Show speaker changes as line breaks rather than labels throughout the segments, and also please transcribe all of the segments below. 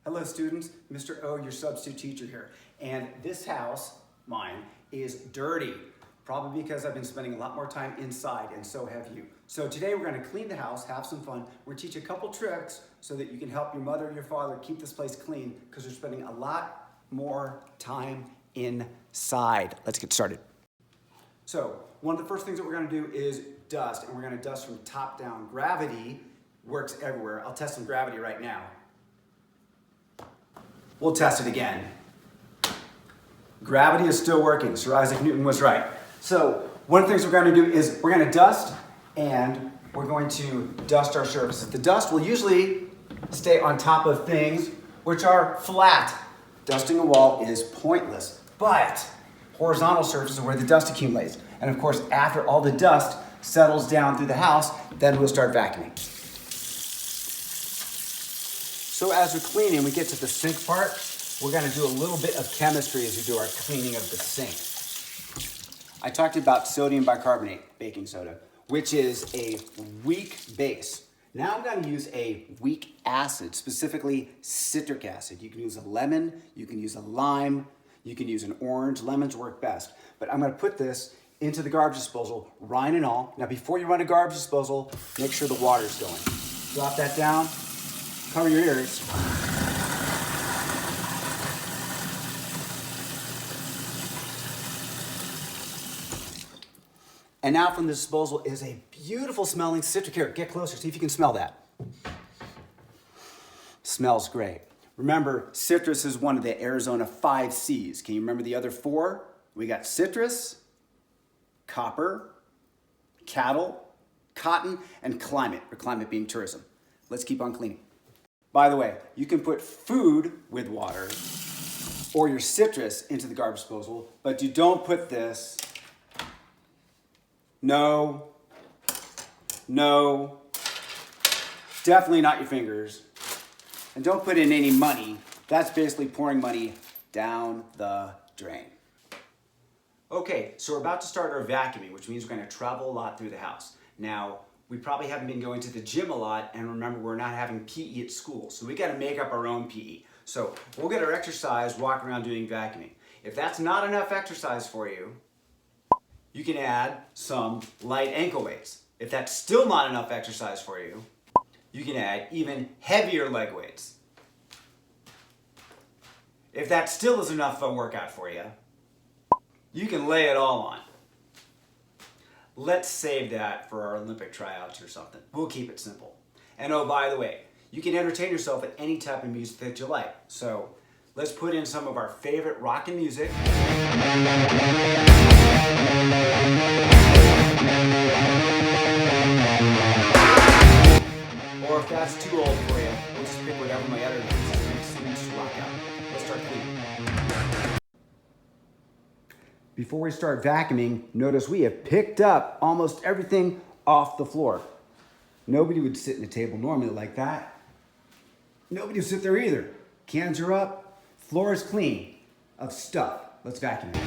Hello students, Mr. O, your substitute teacher here. And this house, mine, is dirty. Probably because I've been spending a lot more time inside, and so have you. So today we're gonna clean the house, have some fun. We're gonna teach a couple tricks so that you can help your mother or your father keep this place clean because they're spending a lot more time inside. Let's get started. So one of the first things that we're gonna do is dust, and we're gonna dust from top down. Gravity works everywhere. I'll test some gravity right now. We'll test it again. Gravity is still working. Sir Isaac Newton was right. So one of the things we're going to do is we're going to dust, and we're going to dust our surfaces. The dust will usually stay on top of things which are flat. Dusting a wall is pointless, but horizontal surfaces are where the dust accumulates. And of course, after all the dust settles down through the house, then we'll start vacuuming. So as we're cleaning, we get to the sink part. We're gonna do a little bit of chemistry as we do our cleaning of the sink. I talked about sodium bicarbonate, baking soda, which is a weak base. Now I'm gonna use a weak acid, specifically citric acid. You can use a lemon, you can use a lime, you can use an orange. Lemons work best. But I'm gonna put this into the garbage disposal, rind and all. Now before you run a garbage disposal, make sure the water's going. Drop that down. Cover your ears. And now from the disposal is a beautiful smelling citric. Here, get closer, see if you can smell that. Smells great. Remember, citrus is one of the Arizona 5 C's. Can you remember the other 4? We got citrus, copper, cattle, cotton, and climate, or climate being tourism. Let's keep on cleaning. By the way, you can put food with water or your citrus into the garbage disposal, but you don't put this. No, definitely not your fingers. And don't put in any money. That's basically pouring money down the drain. Okay, so we're about to start our vacuuming, which means we're gonna travel a lot through the house. Now, we probably haven't been going to the gym a lot, and remember, we're not having PE at school, so we gotta make up our own PE. So we'll get our exercise walking around doing vacuuming. If that's not enough exercise for you, you can add some light ankle weights. If that's still not enough exercise for you, you can add even heavier leg weights. If that still is enough of a workout for you, you can lay it all on. Let's save that for our Olympic tryouts or something. We'll keep it simple. And oh, by the way, you can entertain yourself with any type of music that you like. So let's put in some of our favorite rockin' music. Or if that's too old for you, we'll just pick whatever my editor thinks makes sense to rock out. Let's start cleaning. Before we start vacuuming, notice we have picked up almost everything off the floor. Nobody would sit in a table normally like that. Nobody would sit there either. Cans are up, floor is clean of stuff. Let's vacuum it.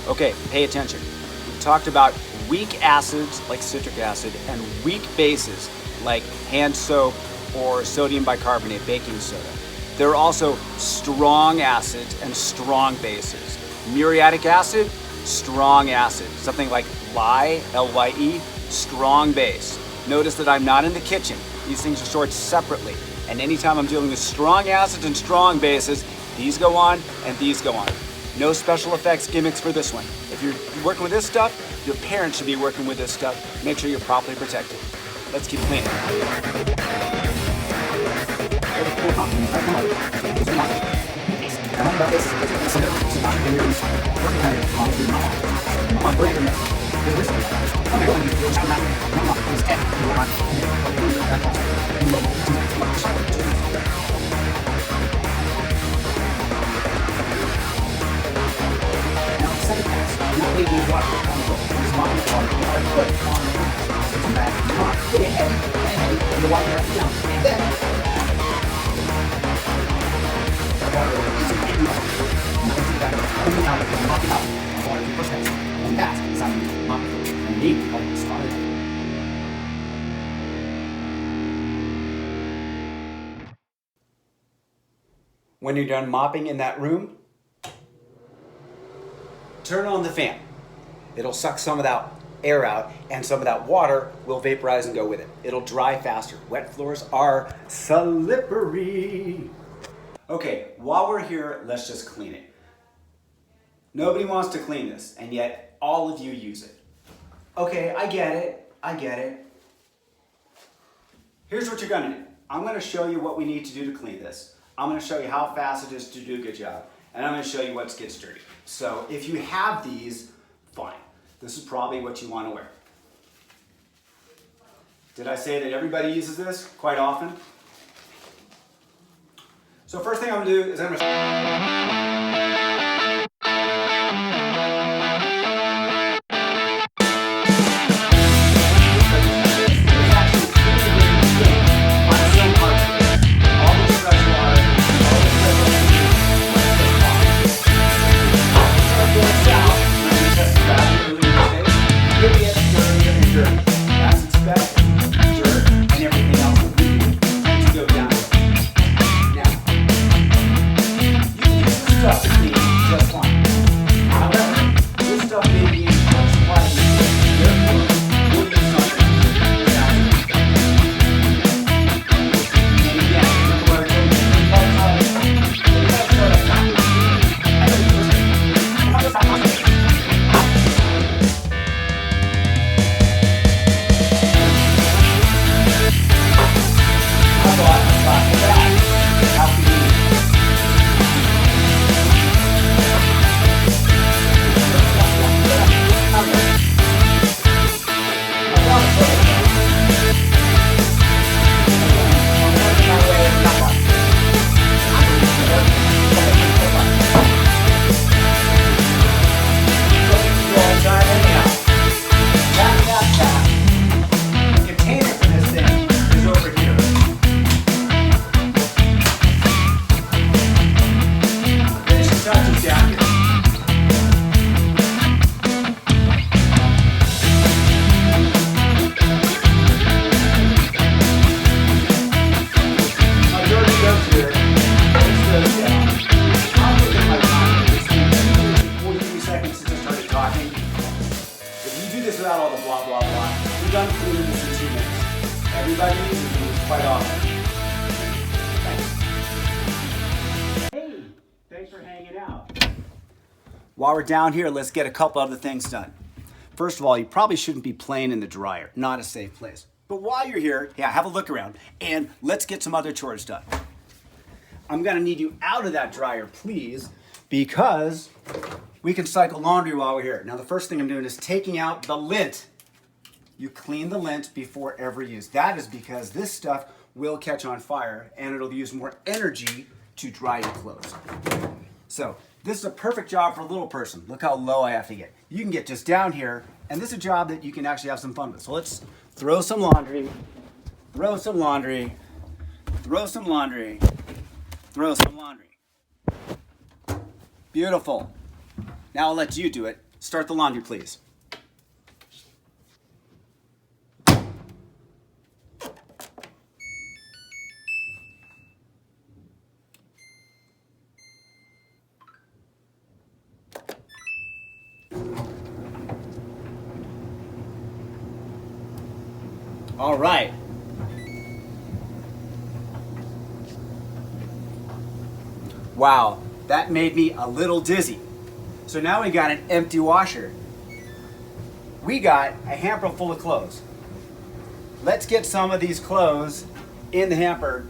Okay, pay attention. We talked about weak acids like citric acid and weak bases like hand soap or sodium bicarbonate, baking soda. There are also strong acids and strong bases. Muriatic acid, strong acid. Something like lye, L-Y-E, strong base. Notice that I'm not in the kitchen. These things are stored separately. And anytime I'm dealing with strong acids and strong bases, these go on and these go on. No special effects gimmicks for this one. If you're working with this stuff, your parents should be working with this stuff. Make sure you're properly protected. Let's keep cleaning. When you're done mopping in that room, turn on the fan. It'll suck some of that air out, and some of that water will vaporize and go with it. It'll dry faster. Wet floors are slippery. Okay, while we're here, let's just clean it. Nobody wants to clean this, and yet all of you use it. Okay, I get it. Here's what you're gonna do. I'm gonna show you what we need to do to clean this. I'm gonna show you how fast it is to do a good job, and I'm gonna show you what gets dirty. So if you have these, fine. This is probably what you wanna wear. Did I say that everybody uses this quite often? So first thing I'm gonna do is I'm gonna without all the blah, blah, blah. We're done cleaning this in 2 minutes. Everybody uses these quite often. Thanks. Hey, thanks for hanging out. While we're down here, let's get a couple other things done. First of all, you probably shouldn't be playing in the dryer. Not a safe place. But while you're here, yeah, have a look around and let's get some other chores done. I'm gonna need you out of that dryer, please, because we can cycle laundry while we're here. Now, the first thing I'm doing is taking out the lint. You clean the lint before every use. That is because this stuff will catch on fire and it'll use more energy to dry your clothes. So this is a perfect job for a little person. Look how low I have to get. You can get just down here, and this is a job that you can actually have some fun with. So let's throw some laundry, throw some laundry, throw some laundry, throw some laundry. Beautiful. Now I'll let you do it. Start the laundry, please. All right. Wow, that made me a little dizzy. So now we got an empty washer. We got a hamper full of clothes. Let's get some of these clothes in the hamper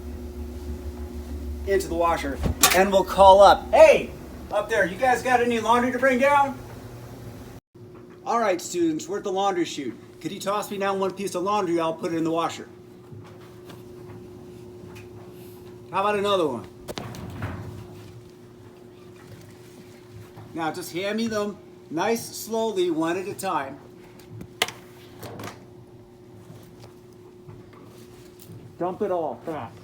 into the washer and we'll call up. Hey, up there, you guys got any laundry to bring down? All right, students, we're at the laundry chute. Could you toss me down one piece of laundry? I'll put it in the washer. How about another one? Now just hand me them nice, slowly, one at a time. Dump it all fast.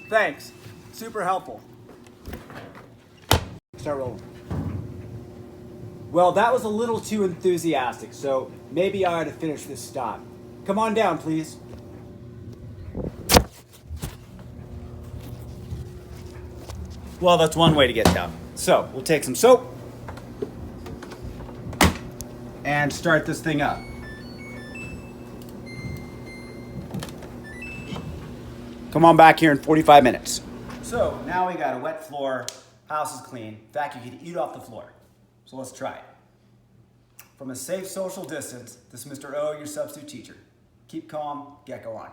Thanks. Super helpful. Start rolling. Well, that was a little too enthusiastic, so maybe I ought to finish this stop. Come on down, please. Well, that's one way to get down. So, we'll take some soap and start this thing up. Come on back here in 45 minutes. So, now we got a wet floor, house is clean. In fact, you could eat off the floor. So let's try it. From a safe social distance, this is Mr. O, your substitute teacher. Keep calm, get going.